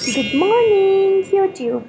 Good morning YouTube.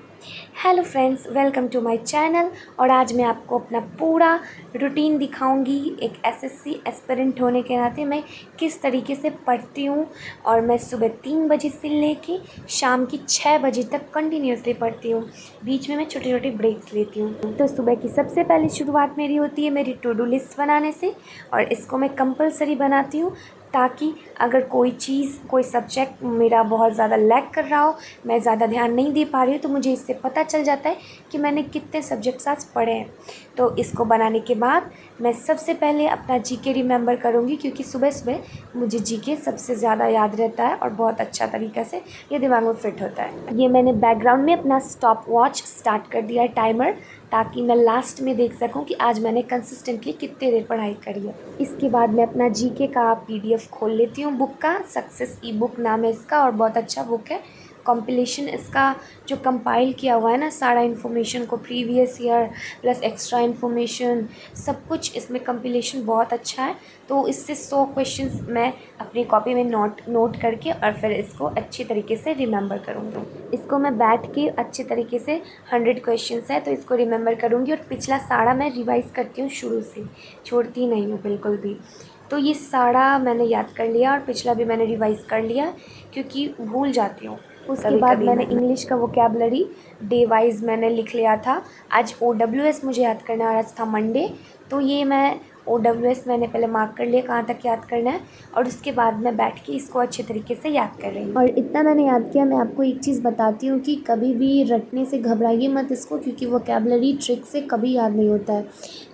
Hello friends, welcome to my channel. और आज मैं आपको अपना पूरा रूटीन दिखाऊंगी। एक एसएससी एस्पिरेंट होने के नाते मैं किस तरीके से पढ़ती हूँ। और मैं सुबह 3 बजे से लेके शाम की 6 बजे तक कंटिन्यूसली पढ़ती हूँ। बीच में मैं छोटे छोटे ब्रेक्स लेती हूँ। तो सुबह की सबसे पहली शुरुआत मेरी होती है मेरी टू डू लिस्ट बनाने से। और इसको मैं कंपलसरी बनाती हूँ ताकि अगर कोई चीज़, कोई सब्जेक्ट मेरा बहुत ज़्यादा लैग कर रहा हो, मैं ज़्यादा ध्यान नहीं दे पा रही हूँ, तो मुझे इससे पता चल जाता है कि मैंने कितने सब्जेक्ट्स आज पढ़े हैं। तो इसको बनाने के बाद मैं सबसे पहले अपना जीके रिमेंबर करूँगी, क्योंकि सुबह सुबह मुझे जीके सबसे ज़्यादा याद रहता है और बहुत अच्छा तरीक़े से ये दिमाग में फिट होता है। ये मैंने बैकग्राउंड में अपना स्टॉप वॉच स्टार्ट कर दिया है, टाइमर, ताकि मैं लास्ट में देख सकूं कि आज मैंने कंसिस्टेंटली कितनी देर पढ़ाई करी है। इसके बाद मैं अपना जीके का पीडीएफ खोल लेती हूँ बुक का। सक्सेस ई बुक नाम है इसका और बहुत अच्छा बुक है। कंपिलेशन इसका जो कंपाइल किया हुआ है ना, सारा इन्फॉर्मेशन को, previous year plus extra information, सब कुछ इसमें कंपिलेशन बहुत अच्छा है। तो इससे 100 क्वेश्चंस मैं अपनी कॉपी में नोट करके और फिर इसको अच्छी तरीके से रिमेंबर करूँगी। इसको मैं बैठ के अच्छे तरीके से 100 क्वेश्चंस है तो इसको रिमेंबर करूँगी। और पिछला सारा मैं रिवाइज़ करती हूँ, शुरू से छोड़ती नहीं हूँ बिल्कुल भी। तो ये सारा मैंने याद कर लिया और पिछला भी मैंने रिवाइज़ कर लिया, क्योंकि भूल जाती हूँ। उसके बाद मैंने इंग्लिश का वोकैबुलरी डे वाइज मैंने लिख लिया था। आज OWS मुझे याद करना है और आज था मंडे, तो ये मैं OWS मैंने पहले मार्क कर लिया कहाँ तक याद करना है। और उसके बाद मैं बैठ के इसको अच्छे तरीके से याद कर रही हूँ। और इतना मैंने याद किया। मैं आपको एक चीज़ बताती हूँ कि कभी भी रटने से घबराइए मत इसको, क्योंकि वोकैबुलरी ट्रिक से कभी याद नहीं होता है।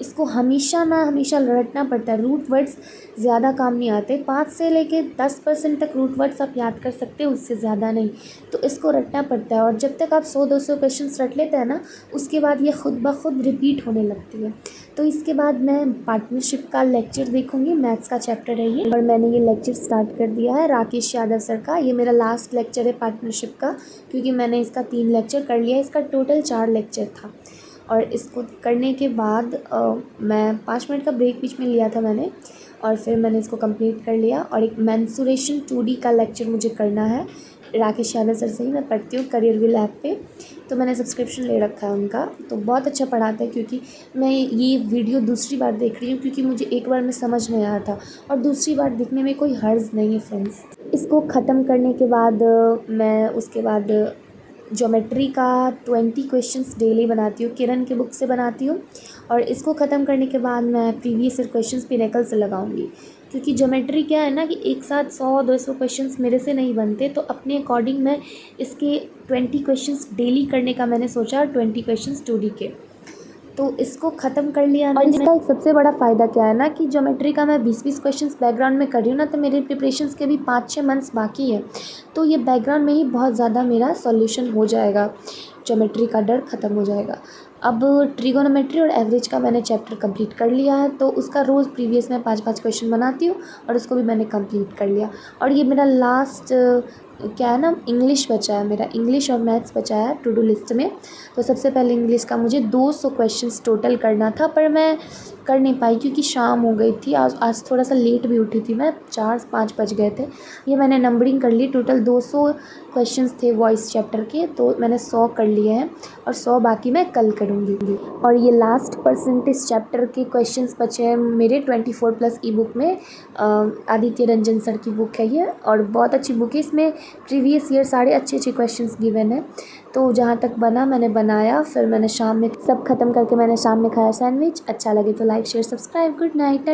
इसको हमेशा रटना पड़ता है। रूट वर्ड्स ज़्यादा काम नहीं आते। 5 से लेके 10% तक रूट वर्ड्स आप याद कर सकते हो, उससे ज़्यादा नहीं। तो इसको रटना पड़ता है। और जब तक आप 100-200 क्वेश्चंस रट लेते हैं ना, उसके बाद ये खुद ब खुद रिपीट होने लगती है। तो इसके बाद मैं पार्टनरशिप का लेक्चर देखूंगी। मैथ्स का चैप्टर है ये, और मैंने ये लेक्चर स्टार्ट कर दिया है राकेश यादव सर का। ये मेरा लास्ट लेक्चर है पार्टनरशिप का, क्योंकि मैंने इसका 3 लेक्चर कर लिया। इसका टोटल 4 लेक्चर था। और इसको करने के बाद मैं 5 मिनट का ब्रेक बीच में लिया था मैंने, और फिर मैंने इसको कंप्लीट कर लिया। और एक मेंसुरेशन 2D का लेक्चर मुझे करना है। राकेश यादव सर से ही मैं पढ़ती हूँ करियर विल ऐप पे, तो मैंने सब्सक्रिप्शन ले रखा है उनका। तो बहुत अच्छा पढ़ाता है, क्योंकि मैं ये वीडियो दूसरी बार देख रही हूँ, क्योंकि मुझे एक बार में समझ नहीं आया था और दूसरी बार देखने में कोई हर्ज नहीं है फ्रेंड्स। इसको ख़त्म करने के बाद मैं उसके बाद ज्योमेट्री का 20 क्वेश्चंस डेली बनाती हूँ, किरण के बुक से बनाती हूँ। और इसको ख़त्म करने के बाद मैं प्रीवियस ईयर क्वेश्चंस पिनेकल से लगाऊंगी, क्योंकि ज्योमेट्री क्या है ना कि एक साथ 100-200 क्वेश्चंस मेरे से नहीं बनते। तो अपने अकॉर्डिंग मैं इसके 20 क्वेश्चंस डेली करने का मैंने सोचा, और 20 क्वेश्चंस 2D के। तो इसको ख़त्म कर लिया। और इसका एक सबसे बड़ा फ़ायदा क्या है ना कि ज्योमेट्री का मैं 20-20 क्वेश्चंस बैकग्राउंड में कर रही हूँ ना, तो मेरे प्रिपरेशंस के भी 5-6 मंथ्स बाकी है। तो ये बैकग्राउंड में ही बहुत ज़्यादा मेरा सॉल्यूशन हो जाएगा, ज्योमेट्री का डर ख़त्म हो जाएगा। अब ट्रिगोनोमेट्री और एवरेज का मैंने चैप्टर कंप्लीट कर लिया है, तो उसका रोज़ प्रीवियस में 5-5 क्वेश्चन बनाती हूँ, और उसको भी मैंने कंप्लीट कर लिया। और ये मेरा लास्ट क्या है ना, इंग्लिश बचा है मेरा, इंग्लिश और मैथ्स बचा है टू डू लिस्ट में। तो सबसे पहले इंग्लिश का मुझे 200 क्वेश्चंस टोटल करना था, पर मैं कर नहीं पाई क्योंकि शाम हो गई थी। आज थोड़ा सा लेट भी उठी थी मैं, 4-5 बज गए थे। ये मैंने नंबरिंग कर ली। टोटल 200 क्वेश्चंस थे वॉइस चैप्टर के, तो मैंने 100 कर लिए हैं और 100 बाकी मैं कल करूँगी। और ये लास्ट परसेंटेज चैप्टर के क्वेश्चंस बचे हैं मेरे 24+ ई बुक में। आदित्य रंजन सर की बुक है ये, और बहुत अच्छी बुक है। इसमें प्रीवियस ईयर सारे अच्छे क्वेश्चंस गिवन है। तो जहाँ तक बना मैंने बनाया, फिर मैंने शाम में सब ख़त्म करके मैंने शाम में खाया सैंडविच। अच्छा लगे तो like share subscribe. Good night.